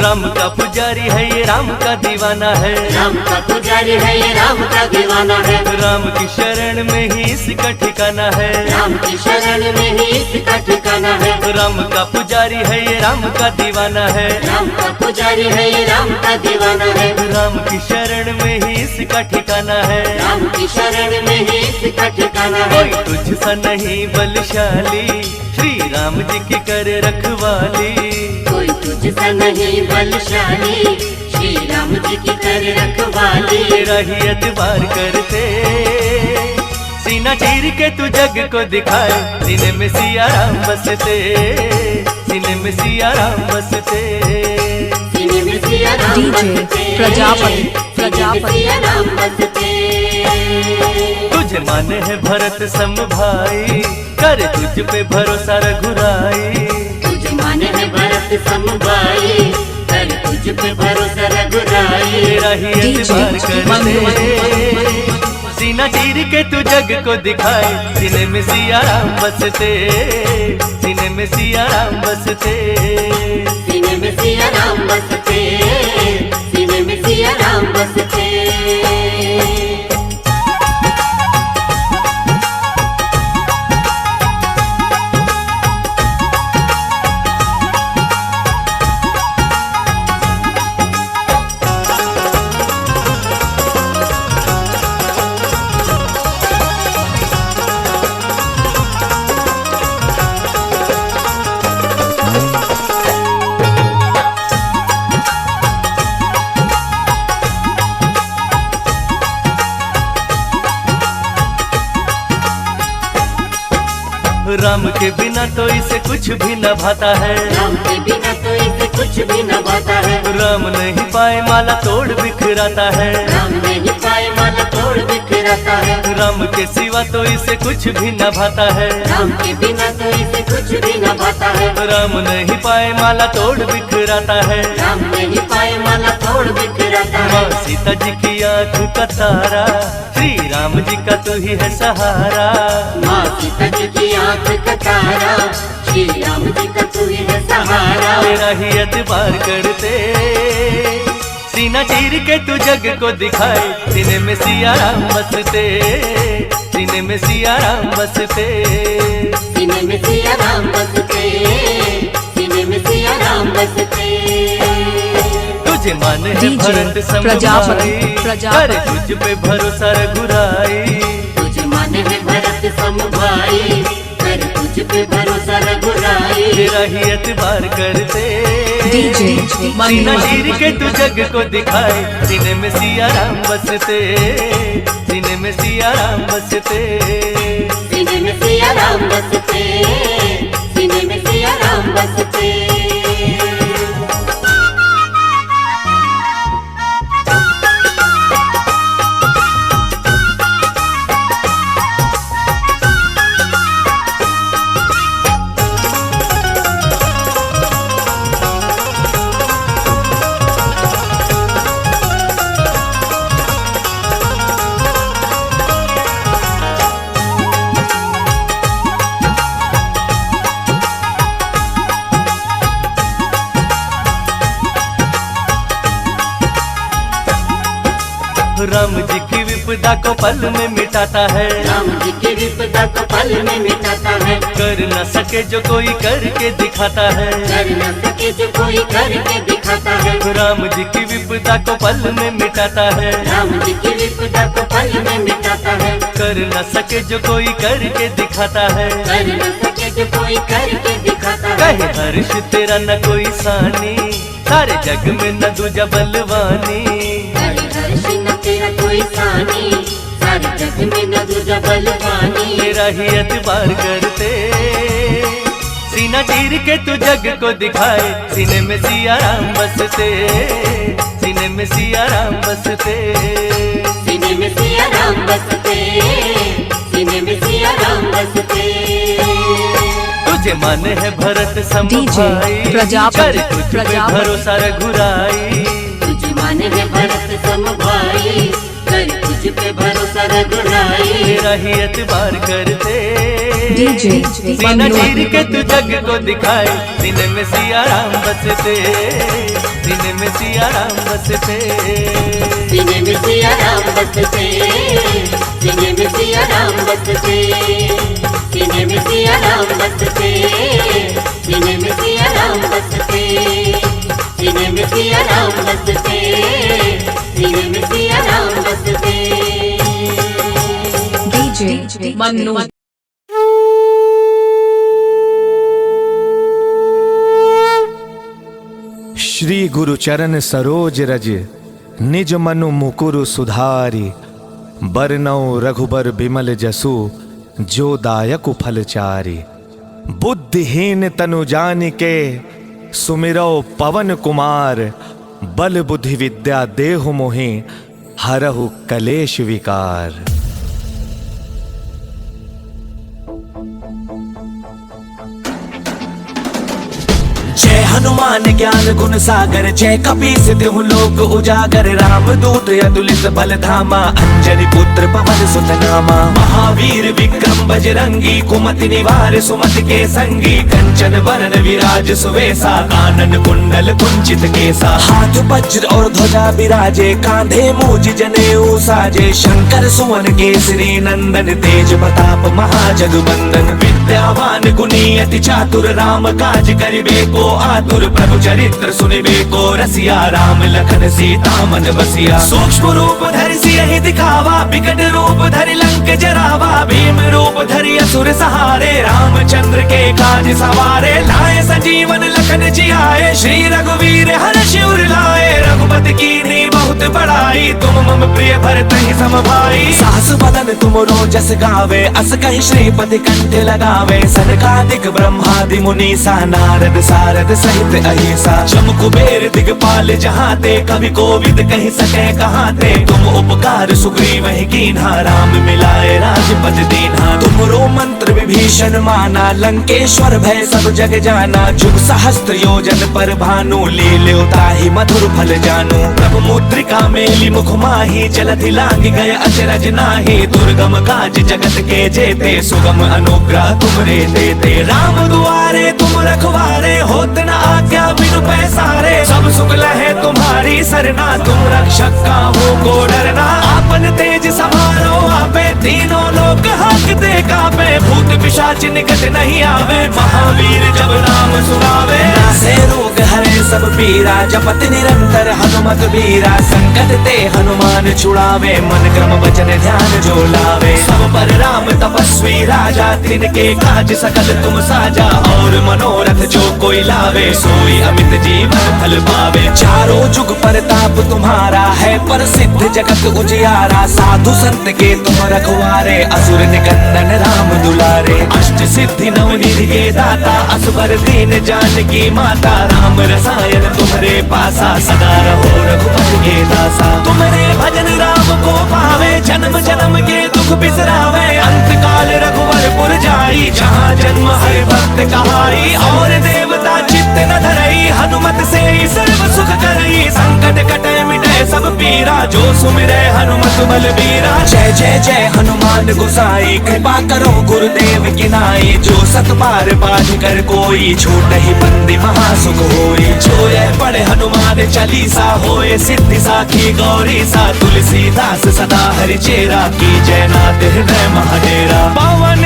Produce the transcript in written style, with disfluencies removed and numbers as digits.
राम का पुजारी है ये राम का दीवाना है, राम का पुजारी है ये राम का दीवाना है। राम की शरण में ही इसका ठिकाना है, राम की शरण में ही इसका ठिकाना है। राम का पुजारी है ये राम का दीवाना है, राम का पुजारी है ये राम का दीवाना है। राम की शरण में ही इसका ठिकाना है, राम की शरण में ही इसका ठिकाना है। कोई तुझसा नहीं बलशाली, श्री राम जी की कर रखवाली। कोई तुझसा नहीं बलशाली, श्री राम जी की कर रखवाली। तेरा ही एतबार करते, सीना चीर के तू जग को दिखाए, सीने में सिया राम बसते, सीने में सिया राम बसते। सीने में सिया राम बसते, प्रजापति सिया राम बसते। तुझे माने है भरत सम भाई, कर तुझ पे भरोसा रघुराई। तुझे माने है भरत सम भाई, कर तुझ पे भरोसा रघुराई। तेरा ही एतबार करते, सीना चीर के तू जग को दिखाए, सीने में सिया राम बसते, सीने में सिया राम बसते। सीने में सिया राम बसते, सीने में सिया राम बसते। राम के बिना तो इसे कुछ भी न भाता है, राम के बिना तो इसे कुछ भी न भाता है। राम नहीं पाए माला तोड़ बिखराता है, राम नहीं पाए माला तोड़ बिखराता है। राम के सिवा तो इसे कुछ भी न भाता है, राम के बिना तो इसे कुछ भी न भाता है। राम नहीं पाए माला तोड़ बिखराता है, राम नहीं पाए माला तोड़ बिखराता है। माँ सीता जी की आँख का तारा, श्री राम जी का तू ही है सहारा। माँ सीता जी की आँख का तारा, श्री राम जी का तू ही है सहारा। तेरा ही एतबार करते, सीना चीर के तू जग को दिखाए, सीने में सिया राम बसते, सीने में सिया राम बसते। सीने में सिया राम बसते, सीने में सिया राम बसते। तुझे मान है डीजे भरत सम प्रजापति, भाई, कर तुझ पे भरोसा रघुराई। तुझे माने है भरत सम भाई, कर तुझ पे भरोसा रघुराई। तेरा ही एतबार करते, डीजे सीना चीर के तू जग को दिखाए, सीने में सिया राम बसते, सीने में सिया राम बसते। सीने में सिया राम बसते, सीने में सिया राम बसते। राम जी की विपदा को पल में मिटाता है, राम जी की विपदा को पल में मिटाता है। कर न सके जो कोई करके दिखाता है, कर न सके जो कोई करके दिखाता है। राम जी की विपदा को पल में मिटाता है, राम जी की विपदा को पल में मिटाता है। कर न सके जो कोई करके दिखाता है, कर न सके जो कोई करके दिखाता है। कहे हर्ष तेरा न कोई सानी, सारे जग में न दूजा बलवानी। हरि हर्ष न तेरा कोई सानी, सारे जग में न दूजा बलवानी। तेरा ही एतबार करते, सीना चीर के तू जग को दिखाए, सीने में सिया राम बसते, सीने में सिया राम बसते। सीने में सिया राम बसते, सीने में सिया राम बसते। तुझे माने है भरत सम डीजे भाई, प्रजापति, कर तुझ पे भरोसा रघुराई। तुझे माने है भरत सम भाई, कर तुझ पे भरोसा रघुराई। तेरा ही एतबार करते, डीजे सीना चीर के तू जग को दिखाए, सीने में सिया राम बसते, सीने सिया राम बसते, सीने में सिया राम बसते, सीने में सिया राम बसते, सीने में सिया राम बसते, सीने में सिया राम बसते, सीने में सिया राम बसते, सीने में सिया राम बसते। DJ Manu. श्री गुरु चरण सरोज रज निज मनु मुकुरु सुधारी, बरनौ रघुबर बिमल जसु जो दायकु फलचारी। बुद्धिहीन तनु जानिके सुमिरौ पवन कुमार, बल बुद्धि विद्या देहु मोहि हरहु कलेश विकार। जय हनुमान ज्ञान गुण सागर, जय कपीस तिहु लोक उजागर। राम दूत अतुलित बल धामा, अंजनी पुत्र पवन सुत नामा। महावीर विक्रम बजरंगी, कुमति निवार सुमति के संगी। कंचन वरण विराज सुवेसा, कानन कुंडल कुंचित केसा। हाथ वज्र और ध्वजा विराजे, कांधे मूज जनेऊ साजे। शंकर सुवन केसरी नंदन, तेज प्रताप महाजगवंदन। विद्यावान गुणी अति चातुर, राम काज करिबे को आतुर। प्रभु चरित्र सुनिबे को रसिया, राम लखन सीता मन बसिया। सूक्ष्म रूप धरि सियहि दिखावा, विकट रूप धरि लंक जरावा। भीम रूप धरि असुर सहारे, रामचंद्र के काज सवारे। लाए संजीवन लखन जियाए, श्री रघुवीर हर्षि उर लाए। रघुपति कीन्ही बहुत बड़ाई, तुम मम प्रिय भरतहि सम भाई। साहस बदन तुमरो जस गावे, अस कहि श्रीपति कंठ लगावे। सनकादिक ब्रह्मादि मुनीसा, नारद सारद सहित अहिसा। जम कुबेर दिगपाल जहाते, कवि कोविद कहि सके कहाते। तुम उपकार सुग्रीव ही कीन्हा, राम मिलाए राजपद दीन्हा। तुमरो मंत्र विभीषण माना, लंकेश्वर भय सब जग जाना। जुग सहस्त्र योजन पर भानु, लील्यो ताहि मधुर फल जानू। प्रभु मुद्रिका मेली मुख माही, जलधि लांघि गए अचरज नाही। दुर्गम काज जगत के जेते, सुगम अनुग्रह तुमरे देते। राम दुआरे तुम रखवारे, होत न आज्ञा बिनु पैसारे। सब सुख लहे तुम्हारी सरना, तुम रक्षक काहू को डरना। आपन तेज समारो आपे, तीनों लोक हांकते कापे। भूत पिशाच निकट नहीं आवे, महावीर जब नाम सुनावे। नासे रोग हरे सब पीरा, जपत निरंतर हनुमत बीरा। संकट ते हनुमान छुड़ावे, मन क्रम वचन ध्यान जो लावे। सब पर राम तपस्वी राजा, तिनके काज सकल तुम साजा। और मनोरथ जो कोई लावे, सोई अमित जीवन फल पावे। चारों जुग परताप तुम्हारा है, प्रसिद्ध जगत उजियारा। साधु संत के तुम रखवारे, असुर निकंदन राम दुलारे। अष्ट सिद्धि नवनिधि के दाता, असबर दीन जानकी माता। राम रसायन तुम्हारे पासा, सदा रहो रघुपति के दासा। तुम्हारे भजन राम को पावे, जन्म जन्म के दुख बिसरावे। अंत काल रघुवर पुर जाई, जहाँ जन्म हरि भक्त कहाई। और देवता चित्त न धरई, हनुमत से सर्व सुख करई। संकट कटे मिटे सब पीरा, जो सुमिरै हनुमत बलबीरा। जय जय जय हनुमान गोसाई, कृपा करो गुरुदेव की नाई। जो सत बार पाठ कर कोई, छूट ही बंदी महासुख होई। जो यह पढ़े हनुमान चालीसा, होए सिद्धि साखी गौरी सा। तुलसीदास सदा हरि चेरा, की जय नाथ हृदय महाडेरा। पवन